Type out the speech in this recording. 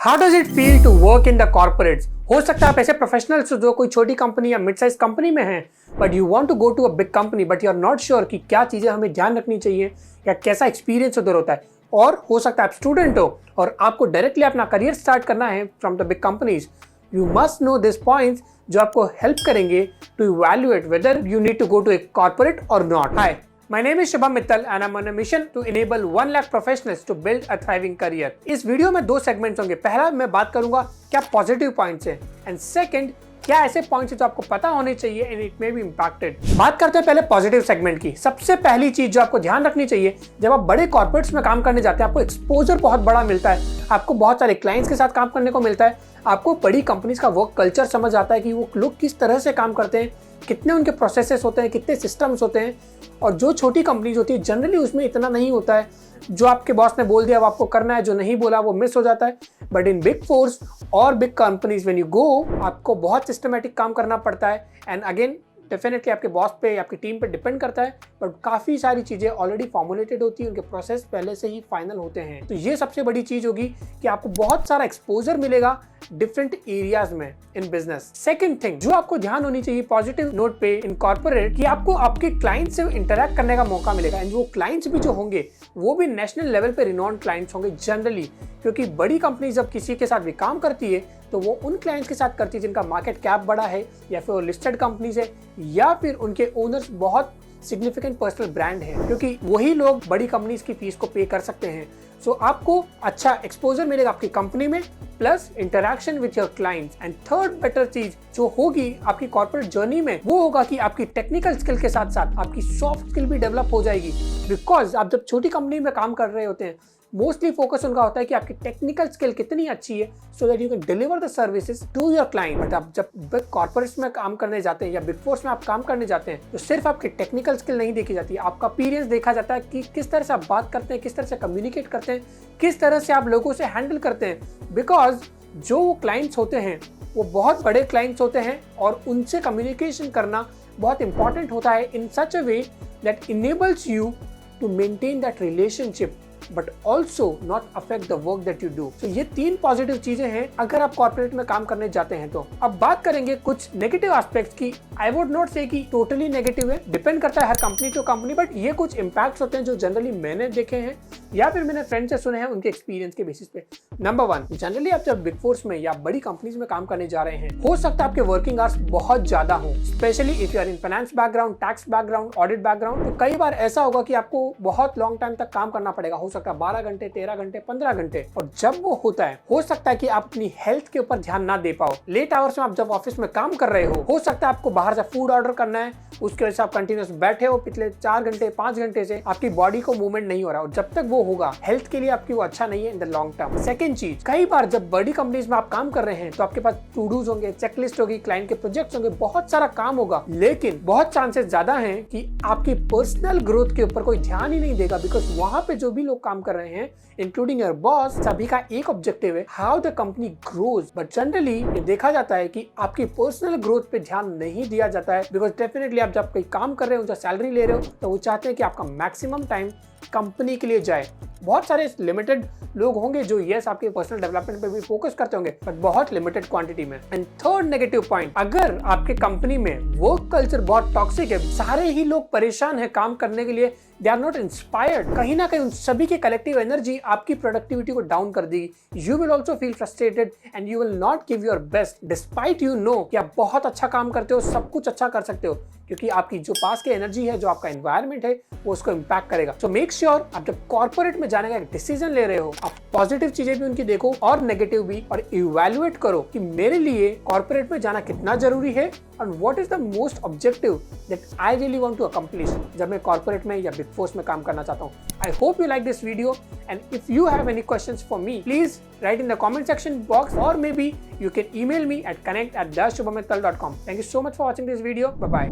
How does it feel to work in the corporates? हो सकता है आप ऐसे प्रोफेशनल्स जो कोई छोटी कंपनी या मिड साइज कंपनी में हैं, but you want to go to a big company, but you are not sure कि क्या चीज़ें हमें ध्यान रखनी चाहिए या कैसा एक्सपीरियंस उधर होता है। और हो सकता है आप स्टूडेंट हो और आपको डायरेक्टली अपना करियर स्टार्ट करना है from the big companies. You must know this points जो आपको हेल्प करेंगे to evaluate whether you need to go to a corporate or not. Hi, My name is Shubham Mittal and I'm on a mission to enable 1 lakh professionals to build a thriving career. इस video में दो segments होंगे। पहला मैं बात करूंगा क्या positive points हैं, एंड सेकंड क्या ऐसे पॉइंट्स हैं जो आपको पता होने चाहिए and it may be impacted. बात करते हैं पहले पॉजिटिव सेगमेंट की। सबसे पहली चीज जो आपको ध्यान रखनी चाहिए, जब आप बड़े कॉर्पोरेट्स में काम करने जाते हैं आपको एक्सपोजर बहुत बड़ा मिलता है, आपको बहुत सारे क्लाइंट्स के साथ काम करने को मिलता है, आपको बड़ी कंपनीज का वर्क कल्चर समझ आता है कि वो लोग किस तरह से काम करते हैं, कितने उनके प्रोसेसेस होते हैं, कितने सिस्टम्स होते हैं। और जो छोटी कंपनीज होती है जनरली उसमें इतना नहीं होता है। जो आपके बॉस ने बोल दिया वो आपको करना है, जो नहीं बोला वो मिस हो जाता है। बट इन बिग फोर्स और big companies when you go, आपको बहुत सिस्टमेटिक काम करना पड़ता है। एंड अगेन डेफिनेटली आपके बॉस पे, आपकी टीम पे डिपेंड करता है, बट काफ़ी सारी चीज़ें ऑलरेडी फॉर्मुलेटेड होती है, उनके प्रोसेस पहले से ही फाइनल होते हैं। तो ये सबसे बड़ी चीज़ होगी कि आपको बहुत सारा एक्सपोजर मिलेगा डिफरेंट एरियाज में इन बिजनेस। सेकंड थिंग जो आपको ध्यान होनी चाहिए पॉजिटिव नोट पे इन कॉर्पोरेट, कि आपको आपके क्लाइंट से इंटरेक्ट करने का मौका मिलेगा। एंड वो क्लाइंट्स भी जो होंगे वो भी नेशनल लेवल पे रिनॉन्ड क्लाइंट्स होंगे जनरली, क्योंकि बड़ी कंपनी जब किसी के साथ भी काम करती है तो वो उन क्लाइंट्स के साथ करती है जिनका मार्केट कैप बड़ा है, या फिर वो लिस्टेड कंपनीज है, या फिर उनके ओनर्स बहुत सिग्निफिकेंट पर्सनल ब्रांड है, क्योंकि वही लोग बड़ी कंपनीज की फीस को पे कर सकते हैं। सो आपको अच्छा एक्सपोजर मिलेगा आपकी कंपनी में, plus interaction with your clients. And third better चीज जो होगी आपकी कॉर्पोरेट जर्नी में, वो होगा कि आपकी टेक्निकल स्किल के साथ साथ आपकी सॉफ्ट स्किल भी डेवलप हो जाएगी। बिकॉज आप जब छोटी कंपनी में काम कर रहे होते हैं, मोस्टली फोकस उनका होता है कि आपकी टेक्निकल स्किल कितनी अच्छी है, so that you can deliver the services to your client. But आप जब बिग कॉर्पोरेट्स में काम करने जाते हैं या बिग फोर्स में आप काम करने जाते हैं, तो सिर्फ आपकी टेक्निकल स्किल नहीं देखी जाती है, आपका एक्सपीरियंस देखा जाता है कि किस तरह से आप बात करते हैं, किस तरह से कम्युनिकेट करते हैं, किस तरह से आप लोगों से हैंडल करते हैं। बिकॉज जो वो क्लाइंट्स होते हैं वो बहुत बड़े क्लाइंट्स होते हैं और उनसे कम्युनिकेशन करना बहुत इंपॉर्टेंट होता है in such a way that enables you to maintain that relationship but also not affect the work that you do. तो ये तीन पॉजिटिव चीजें हैं अगर आप कॉर्पोरेट में काम करने जाते हैं तो। अब बात करेंगे कुछ नेगेटिव एस्पेक्ट्स की। आई वुड नॉट से कि टोटली नेगेटिव है, डिपेंड करता है हर कंपनी टू कंपनी, बट ये कुछ इंपैक्ट्स होते हैं जो जनरली मैंने देखे हैं या फिर मैंने फ्रेंड से सुने हैं उनके एक्सपीरियंस के बेसिस पे। नंबर 1, जनरली आप जब बिग फोर्स में या बड़ी कंपनीज में काम करने जा रहे हैं, हो सकता है आपके वर्किंग आवर्स बहुत ज्यादा हो, specially if you are in finance background, tax background, audit background. तो कई बार ऐसा होगा कि आपको बहुत लॉन्ग टाइम तक काम करना पड़ेगा, हो सकता है 12 घंटे, 13 घंटे, 15 घंटे। और जब वो होता है, हो सकता है कि आप अपनी हेल्थ के ऊपर ध्यान ना दे पाओ। लेट आवर्स में आप जब ऑफिस में काम कर रहे हो सकता है आपको बाहर से फूड ऑर्डर करना है, उसके वजह से आप कंटिन्यूस बैठे हो पिछले 4 घंटे 5 घंटे से, आपकी बॉडी को मूवमेंट नहीं हो रहा, और जब तक वो होगा हेल्थ के लिए आपकी वो अच्छा नहीं है in the long term. Second चीज, कई बार जब बड़ी कंपनीज में आप काम कर रहे हैं तो आपके पास टू डूज होंगे, चेकलिस्ट होगी, क्लाइंट के प्रोजेक्ट्स होंगे, बहुत सारा काम होगा, लेकिन बहुत चांसेस ज्यादा हैं कि आपकी पर्सनल ग्रोथ के ऊपर कोई ध्यान ही नहीं देगा। बिकॉज वहां पे जो भी लोग काम कर रहे हैं इंक्लूडिंग योर बॉस, सभी का एक ऑब्जेक्टिव है how the company grows. But generally ये देखा जाता है कि आपकी पर्सनल ग्रोथ पे ध्यान नहीं दिया जाता है। बिकॉज डेफिनेटली आप जब कोई काम कर रहे हो, उनका सैलरी ले रहे हो, तो वो चाहते हैं कि आपका मैक्सिमम टाइम कंपनी के लिए जाए। बहुत सारे लिमिटेड लोग होंगे जो यस आपके पर्सनल डेवलपमेंट पे भी फोकस करते होंगे, बट बहुत लिमिटेड क्वांटिटी में। एंड थर्ड नेगेटिव पॉइंट, अगर आपके कंपनी में वर्क कल्चर बहुत टॉक्सिक है, सारे ही लोग परेशान है काम करने के लिए, दे आर नॉट इंस्पायर्ड, कहीं ना कहीं उन सभी की कलेक्टिव एनर्जी आपकी प्रोडक्टिविटी को डाउन कर देगी। You will also feel frustrated and you will not give your best despite you know कि आप बहुत अच्छा काम करते हो, सब कुछ अच्छा कर सकते हो, क्योंकि आपकी जो पास की एनर्जी है, जो आपका एनवायरनमेंट है, वो उसको इम्पैक्ट करेगा। सो मेक श्योर आप जब कॉर्पोरेट में जाने का एक डिसीजन ले रहे हो, आप पॉजिटिव चीजें भी उनकी देखो और नेगेटिव भी, और इवैल्यूएट करो कि मेरे लिए कॉर्पोरेट में जाना कितना जरूरी है and what is the most objective that I really want to accomplish जब मैं कॉर्पोरेट में या बिग फोर्स में काम करना चाहता हूँ। I hope you like this video, and if you have any questions for me, please write in the comment section box, or maybe you can email me at connect@shubhamittal.com. Thank you so much for watching this video. Bye bye.